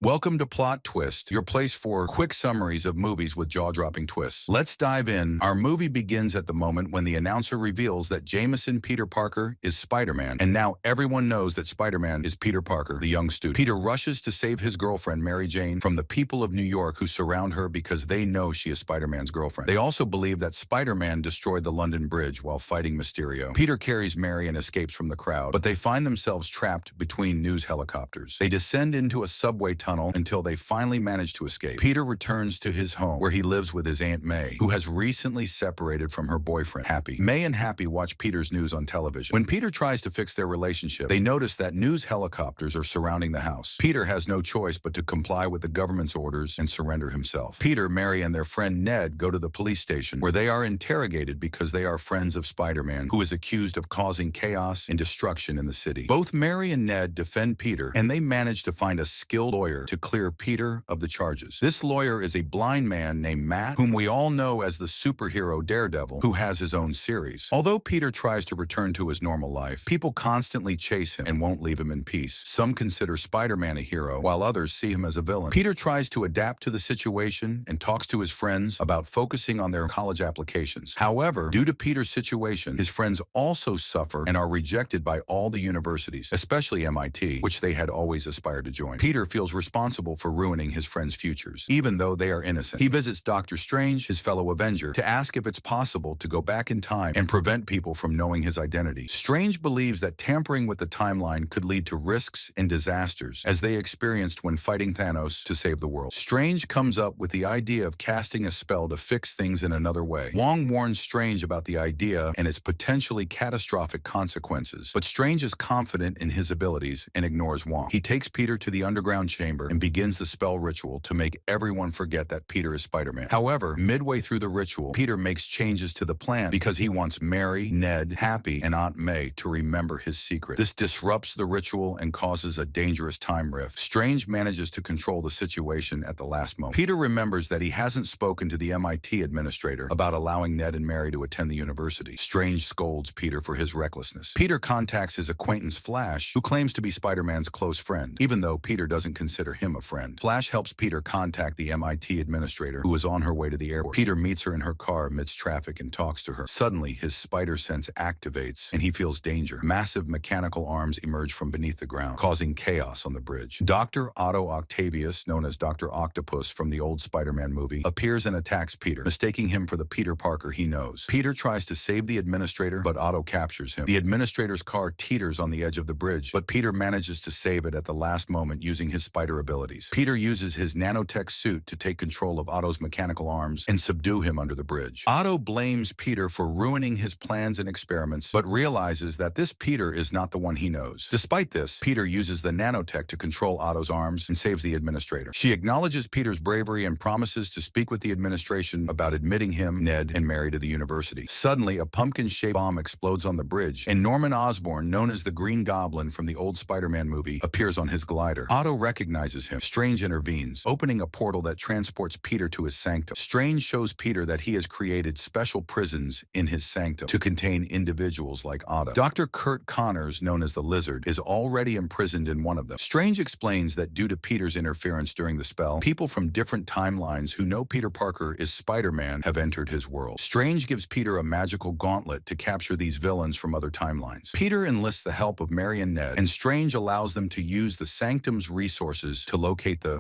Welcome to Plot Twist, your place for quick summaries of movies with jaw-dropping twists. Let's dive in. Our movie begins at the moment when the announcer reveals that Jameson Peter Parker is Spider-Man, and now everyone knows that Spider-Man is Peter Parker, the young student. Peter rushes to save his girlfriend, Mary Jane, from the people of New York who surround her because they know she is Spider-Man's girlfriend. They also believe that Spider-Man destroyed the London Bridge while fighting Mysterio. Peter carries Mary and escapes from the crowd, but they find themselves trapped between news helicopters. They descend into a subway tunnel until they finally manage to escape. Peter returns to his home, where he lives with his Aunt May, who has recently separated from her boyfriend, Happy. May and Happy watch Peter's news on television. When Peter tries to fix their relationship, they notice that news helicopters are surrounding the house. Peter has no choice but to comply with the government's orders and surrender himself. Peter, Mary, and their friend Ned go to the police station, where they are interrogated because they are friends of Spider-Man, who is accused of causing chaos and destruction in the city. Both Mary and Ned defend Peter, and they manage to find a skilled lawyer to clear Peter of the charges. This lawyer is a blind man named Matt, whom we all know as the superhero Daredevil, who has his own series. Although Peter tries to return to his normal life, people constantly chase him and won't leave him in peace. Some consider Spider-Man a hero, while others see him as a villain. Peter tries to adapt to the situation and talks to his friends about focusing on their college applications. However, due to Peter's situation, his friends also suffer and are rejected by all the universities, especially MIT, which they had always aspired to join. Peter feels responsible for ruining his friends' futures, even though they are innocent. He visits Doctor Strange, his fellow Avenger, to ask if it's possible to go back in time and prevent people from knowing his identity. Strange believes that tampering with the timeline could lead to risks and disasters, as they experienced when fighting Thanos to save the world. Strange comes up with the idea of casting a spell to fix things in another way. Wong warns Strange about the idea and its potentially catastrophic consequences, but Strange is confident in his abilities and ignores Wong. He takes Peter to the underground chamber and begins the spell ritual to make everyone forget that Peter is Spider-Man. However, midway through the ritual, Peter makes changes to the plan because he wants Mary, Ned, Happy, and Aunt May to remember his secret. This disrupts the ritual and causes a dangerous time rift. Strange manages to control the situation at the last moment. Peter remembers that he hasn't spoken to the MIT administrator about allowing Ned and Mary to attend the university. Strange scolds Peter for his recklessness. Peter contacts his acquaintance Flash, who claims to be Spider-Man's close friend, even though Peter doesn't consider him a friend. Flash helps Peter contact the MIT administrator, who is on her way to the airport. Peter meets her in her car amidst traffic and talks to her. Suddenly, his spider sense activates, and he feels danger. Massive mechanical arms emerge from beneath the ground, causing chaos on the bridge. Dr. Otto Octavius, known as Dr. Octopus from the old Spider-Man movie, appears and attacks Peter, mistaking him for the Peter Parker he knows. Peter tries to save the administrator, but Otto captures him. The administrator's car teeters on the edge of the bridge, but Peter manages to save it at the last moment using his spider abilities. Peter uses his nanotech suit to take control of Otto's mechanical arms and subdue him under the bridge. Otto blames Peter for ruining his plans and experiments, but realizes that this Peter is not the one he knows. Despite this, Peter uses the nanotech to control Otto's arms and saves the administrator. She acknowledges Peter's bravery and promises to speak with the administration about admitting him, Ned, and Mary to the university. Suddenly, a pumpkin-shaped bomb explodes on the bridge, and Norman Osborn, known as the Green Goblin from the old Spider-Man movie, appears on his glider. Otto recognizes him. Strange intervenes, opening a portal that transports Peter to his sanctum. Strange shows Peter that he has created special prisons in his sanctum to contain individuals like Otto. Dr. Kurt Connors, known as the Lizard, is already imprisoned in one of them. Strange explains that due to Peter's interference during the spell, people from different timelines who know Peter Parker is Spider-Man have entered his world. Strange gives Peter a magical gauntlet to capture these villains from other timelines. Peter enlists the help of Mary and Ned, and Strange allows them to use the sanctum's resources to locate the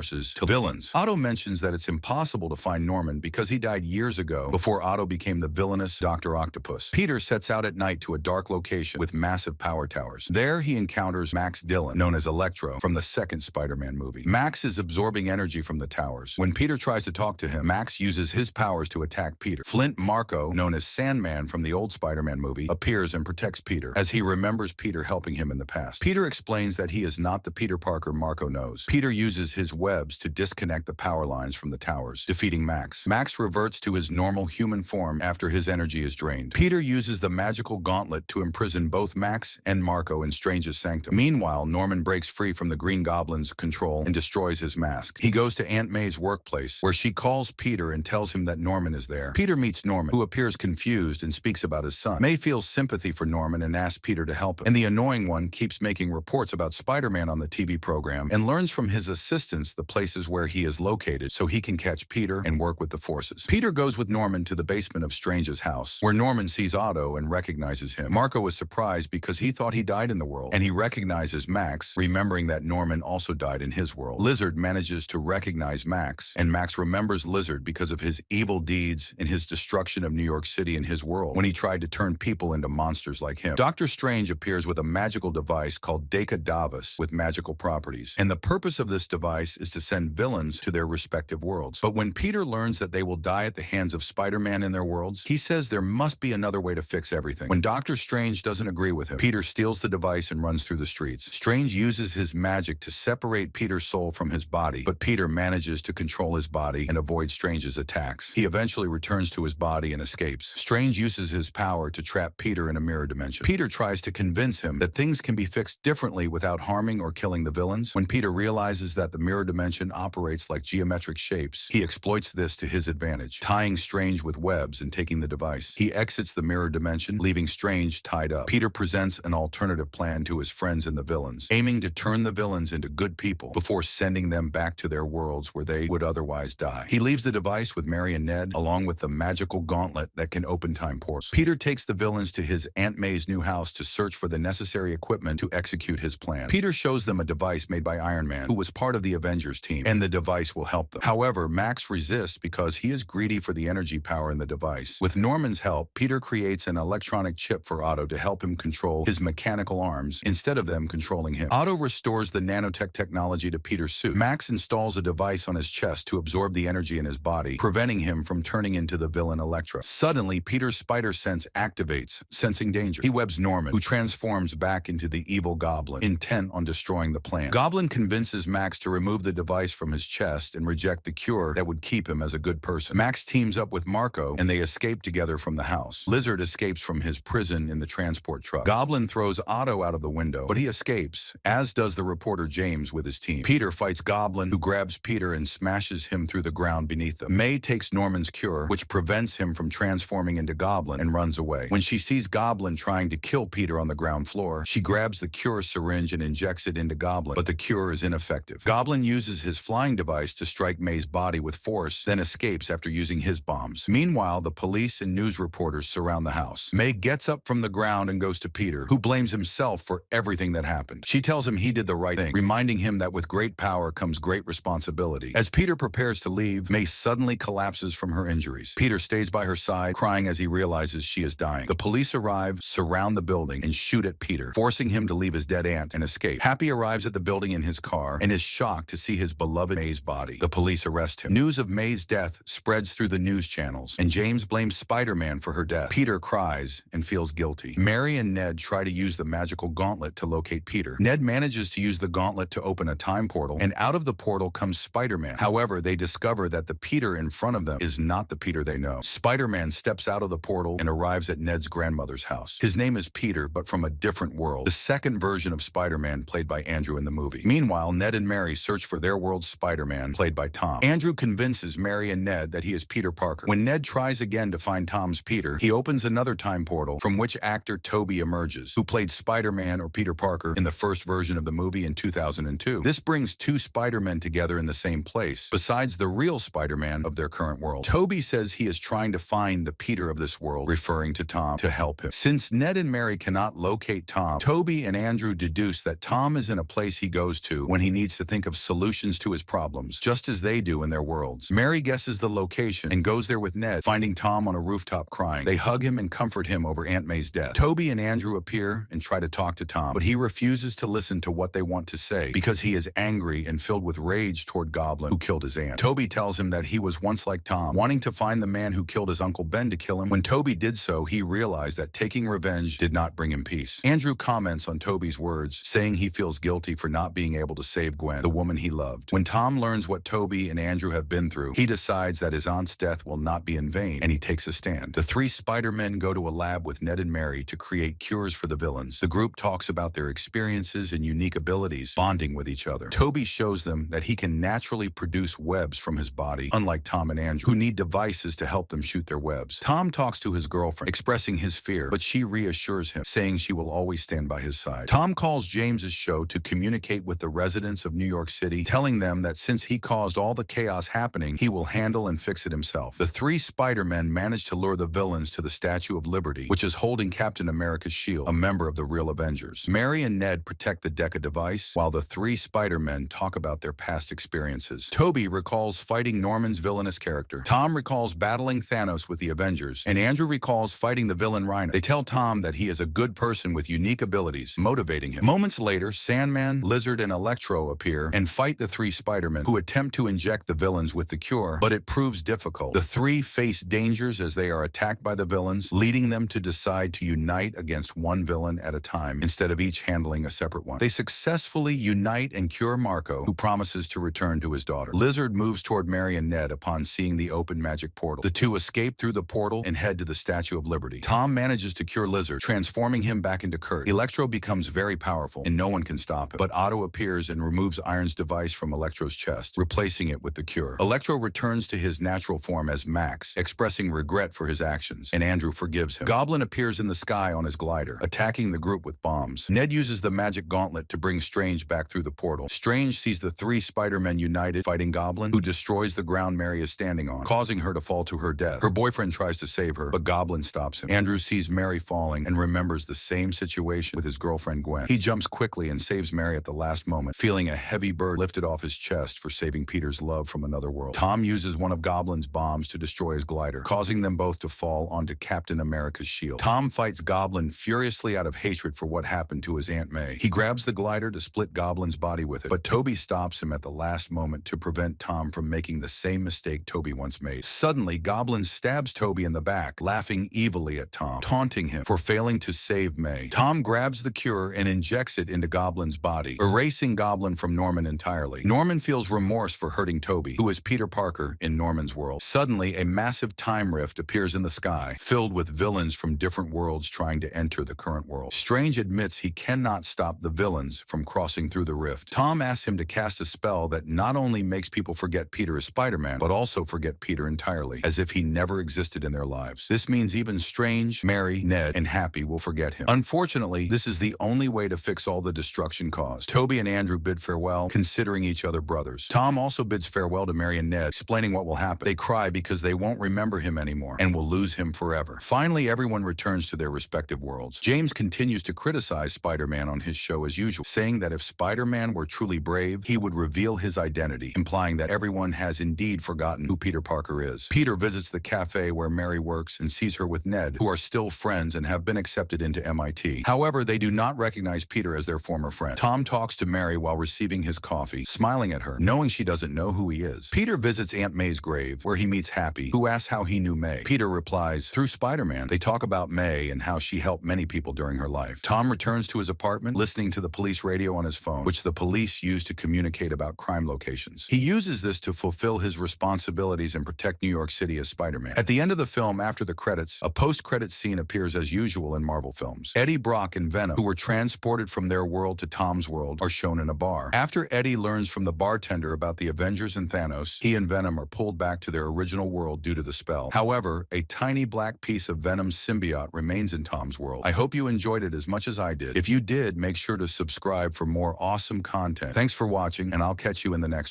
villains. Otto mentions that it's impossible to find Norman because he died years ago before Otto became the villainous Dr. Octopus. Peter sets out at night to a dark location with massive power towers. There he encounters Max Dillon, known as Electro, from the second Spider-Man movie. Max is absorbing energy from the towers. When Peter tries to talk to him, Max uses his powers to attack Peter. Flint Marko, known as Sandman from the old Spider-Man movie, appears and protects Peter, as he remembers Peter helping him in the past. Peter explains that he is not the Peter Parker Marko knows. Peter uses his webs to disconnect the power lines from the towers, defeating Max. Max reverts to his normal human form after his energy is drained. Peter uses the magical gauntlet to imprison both Max and Marko in Strange's sanctum. Meanwhile, Norman breaks free from the Green Goblin's control and destroys his mask. He goes to Aunt May's workplace, where she calls Peter and tells him that Norman is there. Peter meets Norman, who appears confused and speaks about his son. May feels sympathy for Norman and asks Peter to help him. And the annoying one keeps making reports about Spider-Man on the TV program and learns from his assistants the places where he is located so he can catch Peter and work with the forces. Peter goes with Norman to the basement of Strange's house, where Norman sees Otto and recognizes him. Marco is surprised because he thought he died in the world, and he recognizes Max, remembering that Norman also died in his world. Lizard manages to recognize Max, and Max remembers Lizard because of his evil deeds and his destruction of New York City in his world when he tried to turn people into monsters like him. Doctor Strange appears with a magical device called Deka Davos with magical properties, and the purpose of this device is to send villains to their respective worlds. But when Peter learns that they will die at the hands of Spider-Man in their worlds, he says there must be another way to fix everything. When Doctor Strange doesn't agree with him, Peter steals the device and runs through the streets. Strange uses his magic to separate Peter's soul from his body, but Peter manages to control his body and avoid Strange's attacks. He eventually returns to his body and escapes. Strange uses his power to trap Peter in a mirror dimension. Peter tries to convince him that things can be fixed differently without harming or killing the villains. When Peter realizes that the mirror dimension operates like geometric shapes, he exploits this to his advantage, tying Strange with webs and taking the device. He exits the mirror dimension, leaving Strange tied up. Peter presents an alternative plan to his friends and the villains, aiming to turn the villains into good people before sending them back to their worlds where they would otherwise die. He leaves the device with Mary and Ned, along with the magical gauntlet that can open time portals. Peter takes the villains to his Aunt May's new house to search for the necessary equipment to execute his plan. Peter shows them a device made by Iron Man, who was part of the Avengers team, and the device will help them. However, Max resists because he is greedy for the energy power in the device. With Norman's help, Peter creates an electronic chip for Otto to help him control his mechanical arms instead of them controlling him. Otto restores the nanotech technology to Peter's suit. Max installs a device on his chest to absorb the energy in his body, preventing him from turning into the villain Elektra. Suddenly, Peter's spider sense activates, sensing danger. He webs Norman, who transforms back into the evil Goblin, intent on destroying the plan. Goblin convinces Max to remove the device from his chest and reject the cure that would keep him as a good person. Max teams up with Marco, and they escape together from the house. Lizard escapes from his prison in the transport truck. Goblin throws Otto out of the window, but he escapes, as does the reporter James with his team. Peter fights Goblin, who grabs Peter and smashes him through the ground beneath them. May takes Norman's cure, which prevents him from transforming into Goblin, and runs away. When she sees Goblin trying to kill Peter on the ground floor, she grabs the cure syringe and injects it into Goblin, but the cure is ineffective. Goblin uses his flying device to strike May's body with force, then escapes after using his bombs. Meanwhile, the police and news reporters surround the house. May gets up from the ground and goes to Peter, who blames himself for everything that happened. She tells him he did the right thing, reminding him that with great power comes great responsibility. As Peter prepares to leave, May suddenly collapses from her injuries. Peter stays by her side, crying as he realizes she is dying. The police arrive, surround the building, and shoot at Peter, forcing him to leave his dead aunt and escape. Happy arrives at the building in his car and is shocked to see his beloved May's body. The police arrest him. News of May's death spreads through the news channels, and James blames Spider-Man for her death. Peter cries and feels guilty. Mary and Ned try to use the magical gauntlet to locate Peter. Ned manages to use the gauntlet to open a time portal, and out of the portal comes Spider-Man. However, they discover that the Peter in front of them is not the Peter they know. Spider-Man steps out of the portal and arrives at Ned's grandmother's house. His name is Peter, but from a different world. The second version of Spider-Man, played by Andrew in the movie. Meanwhile, Ned and Mary search for their world's Spider-Man, played by Tom. Andrew convinces Mary and Ned that he is Peter Parker. When Ned tries again to find Tom's Peter, he opens another time portal from which actor Tobey emerges, who played Spider-Man or Peter Parker in the first version of the movie in 2002. This brings two Spider-Men together in the same place, besides the real Spider-Man of their current world. Tobey says he is trying to find the Peter of this world, referring to Tom, to help him. Since Ned and Mary cannot locate Tom, Tobey and Andrew deduce that Tom is in a place he goes to when he needs to think of solutions to his problems, just as they do in their worlds. Mary guesses the location and goes there with Ned, finding Tom on a rooftop crying. They hug him and comfort him over Aunt May's death. Tobey and Andrew appear and try to talk to Tom, but he refuses to listen to what they want to say because he is angry and filled with rage toward Goblin, who killed his aunt. Tobey tells him that he was once like Tom, wanting to find the man who killed his Uncle Ben to kill him. When Tobey did so, he realized that taking revenge did not bring him peace. Andrew comments on Tobey's words, saying he feels guilty for not being able to save Gwen, the woman he loved. When Tom learns what Tobey and Andrew have been through, he decides that his aunt's death will not be in vain, and he takes a stand. The three Spider-Men go to a lab with Ned and Mary to create cures for the villains. The group talks about their experiences and unique abilities, bonding with each other. Tobey shows them that he can naturally produce webs from his body, unlike Tom and Andrew, who need devices to help them shoot their webs. Tom talks to his girlfriend, expressing his fear, but she reassures him, saying she will always stand by his side. Tom calls James's show to communicate with the residents residents of New York City, telling them that since he caused all the chaos happening, he will handle and fix it himself. The three Spider-Men manage to lure the villains to the Statue of Liberty, which is holding Captain America's shield, a member of the real Avengers. Mary and Ned protect the Deca device, while the three Spider-Men talk about their past experiences. Toby recalls fighting Norman's villainous character. Tom recalls battling Thanos with the Avengers, and Andrew recalls fighting the villain Rhino. They tell Tom that he is a good person with unique abilities, motivating him. Moments later, Sandman, Lizard, and Electro appear and fight the three Spider-Men, who attempt to inject the villains with the cure, but it proves difficult. The three face dangers as they are attacked by the villains, leading them to decide to unite against one villain at a time instead of each handling a separate one. They successfully unite and cure Marco, who promises to return to his daughter. Lizard moves toward Mary and Ned upon seeing the open magic portal. The two escape through the portal and head to the Statue of Liberty. Tom manages to cure Lizard, transforming him back into Kurt. Electro becomes very powerful, and no one can stop him. But Otto appears and removes Iron's device from Electro's chest, replacing it with the cure. Electro returns to his natural form as Max, expressing regret for his actions, and Andrew forgives him. Goblin appears in the sky on his glider, attacking the group with bombs. Ned uses the magic gauntlet to bring Strange back through the portal. Strange sees the three Spider-Men united, fighting Goblin, who destroys the ground Mary is standing on, causing her to fall to her death. Her boyfriend tries to save her, but Goblin stops him. Andrew sees Mary falling and remembers the same situation with his girlfriend Gwen. He jumps quickly and saves Mary at the last moment, feeling a heavy burden lifted off his chest for saving Peter's love from another world. Tom uses one of Goblin's bombs to destroy his glider, causing them both to fall onto Captain America's shield. Tom fights Goblin furiously out of hatred for what happened to his Aunt May. He grabs the glider to split Goblin's body with it, but Toby stops him at the last moment to prevent Tom from making the same mistake Toby once made. Suddenly, Goblin stabs Toby in the back, laughing evilly at Tom, taunting him for failing to save May. Tom grabs the cure and injects it into Goblin's body, erasing Goblin from Norman entirely. Norman feels remorse for hurting Toby, who is Peter Parker in Norman's world. Suddenly, a massive time rift appears in the sky, filled with villains from different worlds trying to enter the current world. Strange admits he cannot stop the villains from crossing through the rift. Tom asks him to cast a spell that not only makes people forget Peter is Spider-Man, but also forget Peter entirely, as if he never existed in their lives. This means even Strange, Mary, Ned, and Happy will forget him. Unfortunately, this is the only way to fix all the destruction caused. Toby and Andrew bid farewell, considering each other brothers. Tom also bids farewell to Mary and Ned, explaining what will happen. They cry because they won't remember him anymore and will lose him forever. Finally, everyone returns to their respective worlds. James continues to criticize Spider-Man on his show as usual, saying that if Spider-Man were truly brave, he would reveal his identity, implying that everyone has indeed forgotten who Peter Parker is. Peter visits the cafe where Mary works and sees her with Ned, who are still friends and have been accepted into MIT. However, they do not recognize Peter as their former friend. Tom talks to Mary while receiving his coffee, smiling at her, knowing she doesn't know who he is. Peter visits Aunt May's grave, where he meets Happy, who asks how he knew May. Peter replies, through Spider-Man. They talk about May and how she helped many people during her life. Tom returns to his apartment, listening to the police radio on his phone, which the police use to communicate about crime locations. He uses this to fulfill his responsibilities and protect New York City as Spider-Man. At the end of the film, after the credits, a post-credits scene appears as usual in Marvel films. Eddie Brock and Venom, who were transported from their world to Tom's world, are shown in a bar. After Eddie learns from the bartender about the Avengers and Thanos, he and Venom are pulled back to their original world due to the spell. However, a tiny black piece of Venom's symbiote remains in Tom's world. I hope you enjoyed it as much as I did. If you did, make sure to subscribe for more awesome content. Thanks for watching, and I'll catch you in the next one.